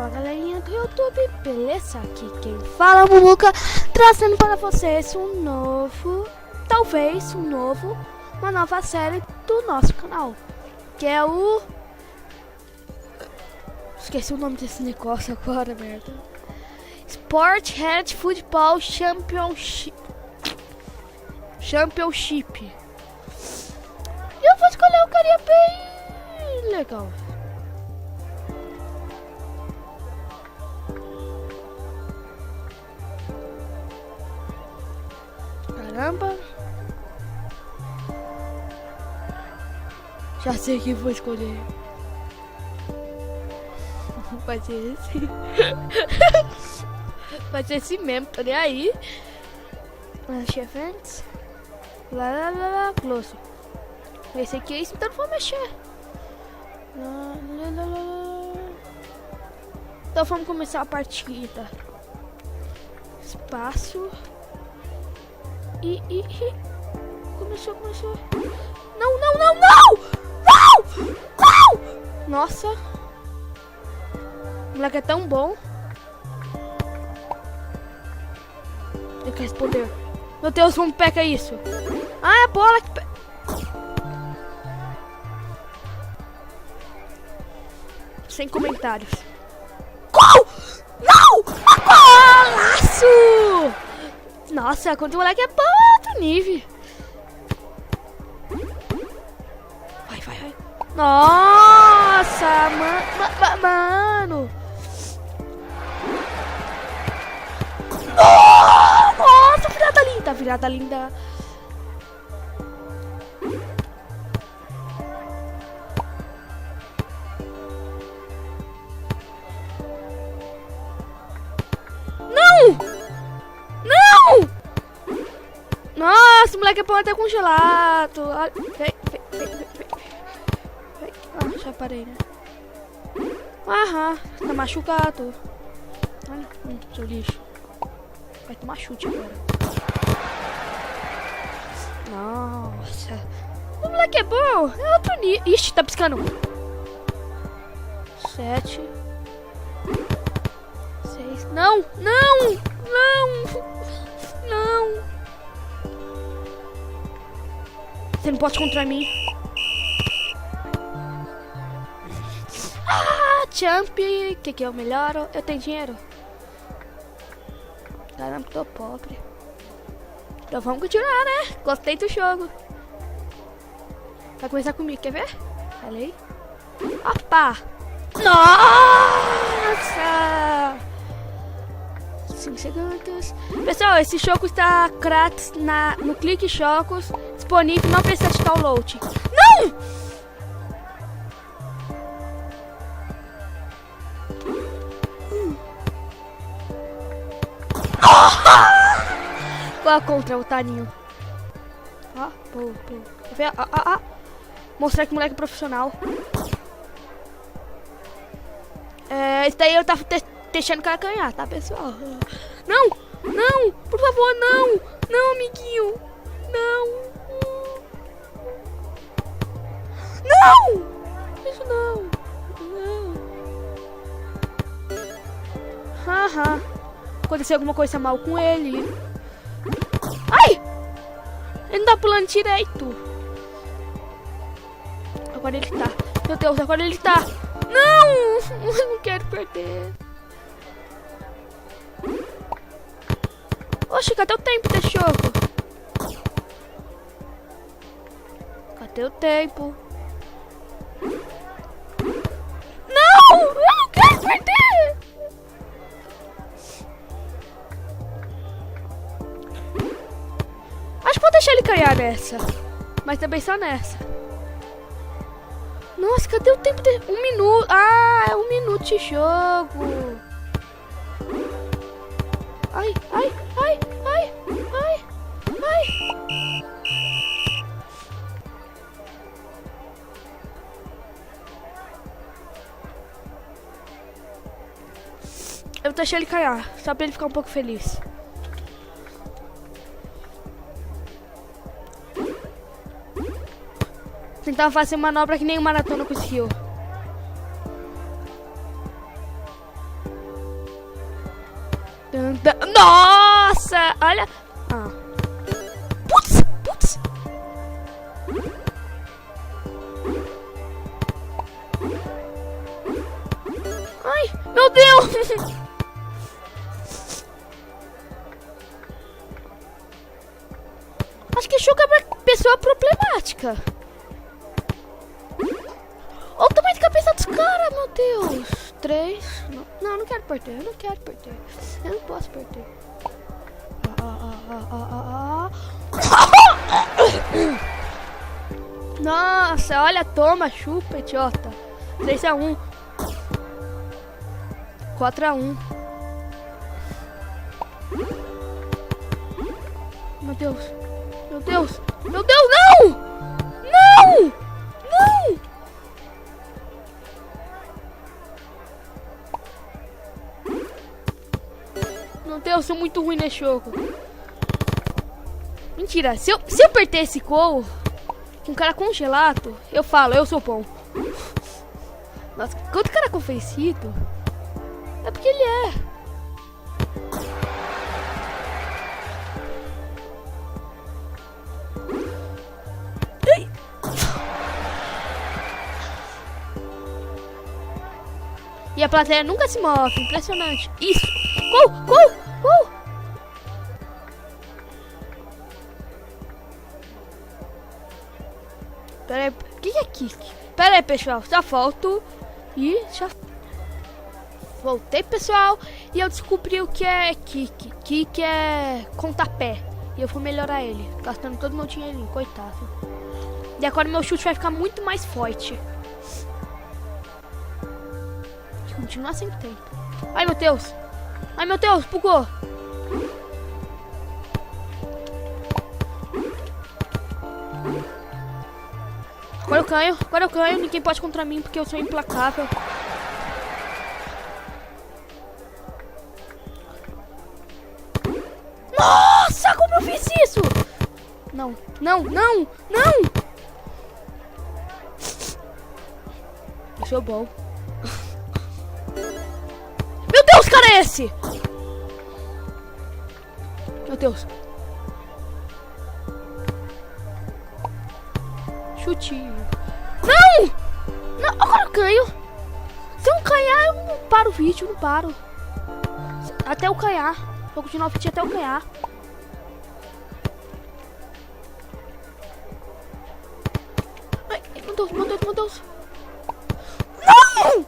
Fala galerinha do YouTube, beleza? Aqui quem fala é o Mumuca, trazendo para vocês uma nova série do nosso canal, que é o... Esqueci o nome desse negócio agora, merda. Sport Head Football Championship. E eu vou escolher um carinha bem legal. Caramba. Já sei quem vou escolher. Vai ser esse. Vai ser esse mesmo, tô nem aí. Events. Close. Esse aqui é isso, então não vou mexer. Então vamos começar a partida. Espaço. Começou. Não! Nossa. O moleque é tão bom. Tem que responder. Meu Deus, como peca isso? Ah, é a bola que sem comentários. Gol! Não! Golaço! Nossa, quando o moleque é bom, é outro nível. Vai. Nossa, mano. Nossa, virada linda. Não! Nossa, o moleque é bom até congelado. Vem. Ah, já parei, né? Aham, tá machucado. Seu lixo. Vai tomar chute agora. Nossa. O moleque é bom. É outro nível. Ixi, tá piscando. 7. 6. Não. Você não pode contra mim. Champ. Que eu melhoro? Eu tenho dinheiro. Caramba, tô pobre. Então vamos continuar, né? Gostei do jogo. Vai começar comigo, quer ver? Falei. Opa! Nossa! 5 segundos. Pessoal, esse jogo está grátis no Clique Jogos. Disponível, não precisa de download. Não! Qual contra o Taninho? Pô. Mostrar que o moleque é profissional. Esse daí eu tava deixando o cara ganhar, tá, pessoal? Não! Por favor, não! Não, amiguinho! Não! Isso não! Haha. Aconteceu alguma coisa mal com ele. Ai! Ele não tá pulando direito. Agora ele tá. Meu Deus, agora ele tá. Não! Eu não quero perder. Oxe, cadê o tempo desse jogo? Cadê o tempo? Não! Eu não quero perder! Acho que vou deixar ele ganhar nessa. Mas também só nessa. Nossa, cadê o tempo de... 1 minuto. Ah, é 1 minuto de jogo. Ai. Eu vou deixar ele cair, só pra ele ficar um pouco feliz. Tentar fazer manobra que nem o Maratona conseguiu. Nossa! Olha! Ah. Putz! Putz! Ai! Meu Deus! Acho que Chuca é uma pessoa problemática. Olha o tamanho de cabeça dos caras, meu Deus. 3. Não, eu não quero perder. Eu não quero perder. Eu não posso perder. Nossa, olha, toma, chupa, idiota. 3-1. 4-1. Meu Deus. Meu Deus. Meu Deus, não! Não! Não! Meu Deus, eu sou muito ruim nesse jogo. Mentira, se eu perder esse gol com um cara congelado, eu falo, eu sou bom. Nossa, quanto cara convencido. É porque ele é. Ai. E a plateia nunca se move, impressionante. Isso! Gol! Gol! Gol! Pera aí, o que é kick? Pera aí, pessoal, já volto. E já voltei, pessoal. E eu descobri o que é kick. Kick é pontapé. E eu vou melhorar ele, gastando todo o meu dinheirinho, coitado. E agora meu chute vai ficar muito mais forte. Continua sem tempo. Ai, meu Deus. Ai, meu Deus, bugou. Agora eu ganho. Ninguém pode contra mim porque eu sou implacável. Nossa, como eu fiz isso? Não, não, não, não. Eu sou bom. Meu Deus, cara, é esse? Meu Deus. Chutinho. Não! Não, agora eu ganho. Se eu não ganhar, eu não paro o vídeo, não paro. Até eu ganhar. Vou continuar o vídeo até eu ganhar. Ai, meu Deus, meu Deus, meu Deus. Não!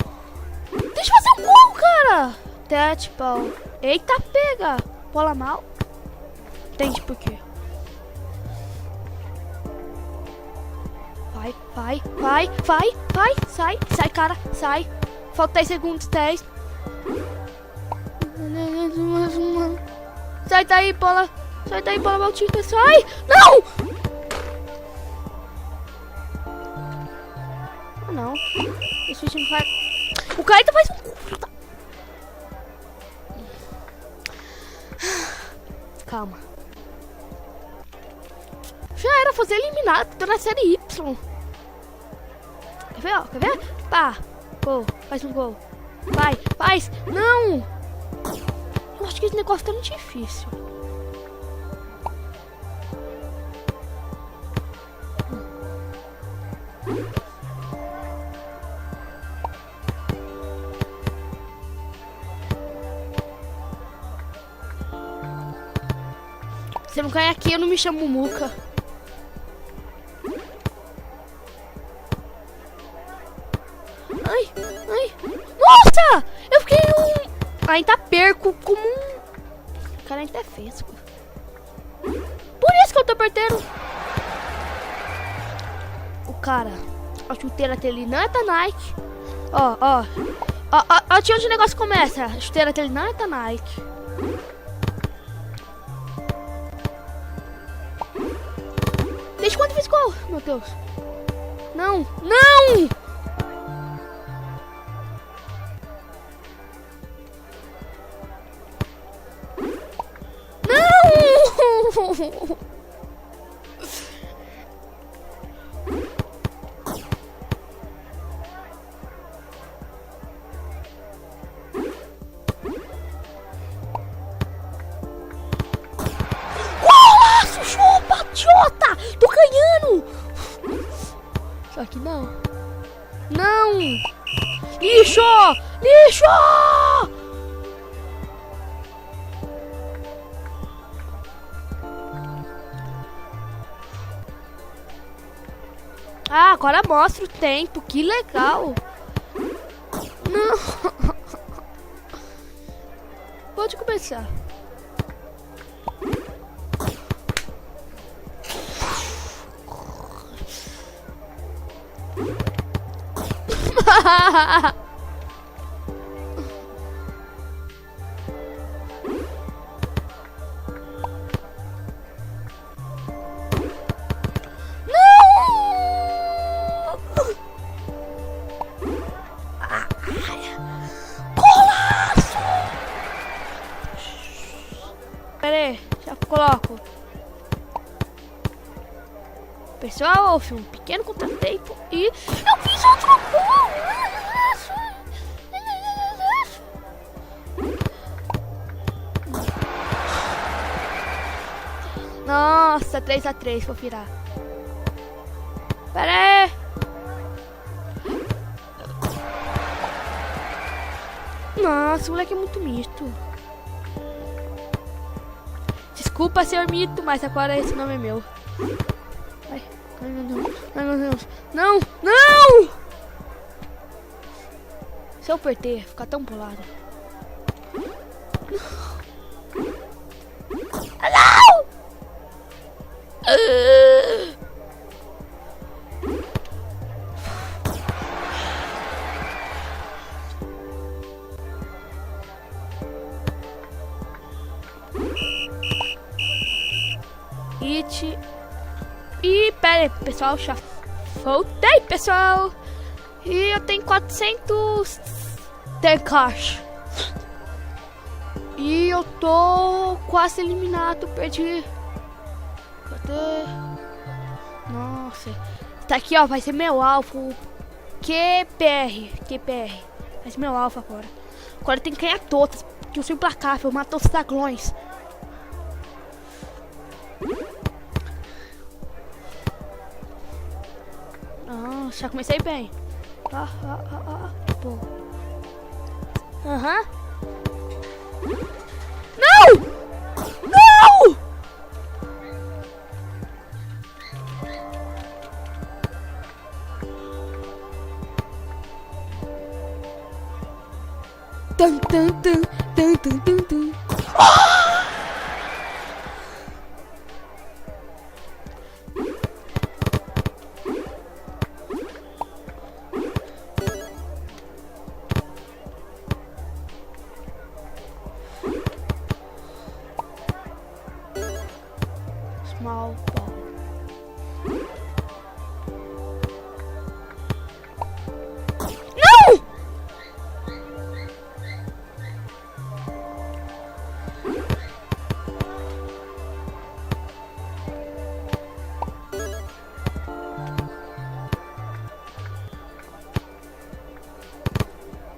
Deixa eu fazer um gol, cara. Tete, pau. Eita, pega. Bola mal. Entende por quê? Vai, vai, vai, vai, vai. Sai, sai, cara, sai. Falta 10 segundos, 10. Sai daí, bola. Sai daí, bola maldita. Sai. Não! Ah, não. Esse vídeo não vai... O cara ainda faz um... Calma. Já era fazer eliminado. Tô na série Y. Quer ver, ó? Quer ver? Pá. Gol. Faz um gol. Vai. Faz. Não. Eu acho que esse negócio tá muito difícil. Se eu não cair aqui, eu não me chamo Muca. Ai, ai. Nossa! Eu fiquei um... Ainda perco como um... Cara, ainda é fresco. Por isso que eu tô perdendo. O cara... A chuteira dele não é da Nike. Ó, ó. Ó, onde o negócio começa. A chuteira dele não é da Nike. Desde quando fiz gol? Meu Deus. Não, não! Não! idiota! Tô ganhando! Só que não. Não! Lixo! Lixo! Ah, agora mostra o tempo. Que legal. Não. Pode começar. Pera aí, já coloco. Pessoal, houve um pequeno contratempo e eu fiz outro gol! Nossa, 3-3, vou virar. Pera aí. Nossa, o moleque é muito mito. Desculpa, senhor mito, mas agora esse nome é meu. Ai, meu Deus. Ai, meu Deus. Não, não! Se eu perder, ficar tão bolado. Não! E pera aí, pessoal, já voltei, pessoal. E eu tenho 400 de caixa. E eu tô quase eliminado, perdi. Cadê? Nossa. Tá aqui, ó, vai ser meu alvo. QPR. Vai ser meu alvo agora. Agora tem que ganhar todas, porque eu sou implacável, eu mato os dragões. Já comecei bem. Pô. Aham. Não! Não! Tum, tum, tum, tum, tum, tum, tum. Small ball. Não!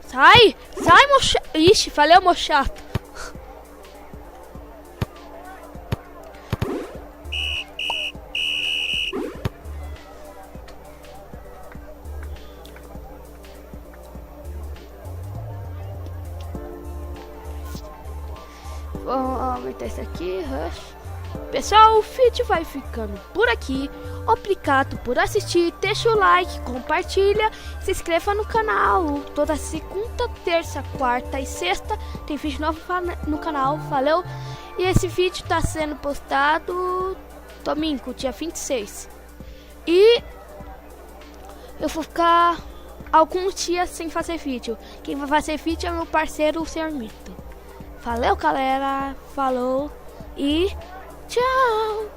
Sai! Sai, mocha! Ixi, falei, mochato. Vamos aumentar isso aqui, rush. Pessoal, o vídeo vai ficando por aqui. Obrigado por assistir. Deixa o like, compartilha, se inscreva no canal. Toda segunda, terça, quarta e sexta tem vídeo novo no canal. Valeu? E esse vídeo tá sendo postado domingo, dia 26. E eu vou ficar alguns dias sem fazer vídeo. Quem vai fazer vídeo é meu parceiro, o Sr. Mito. Valeu, galera. Falou e tchau.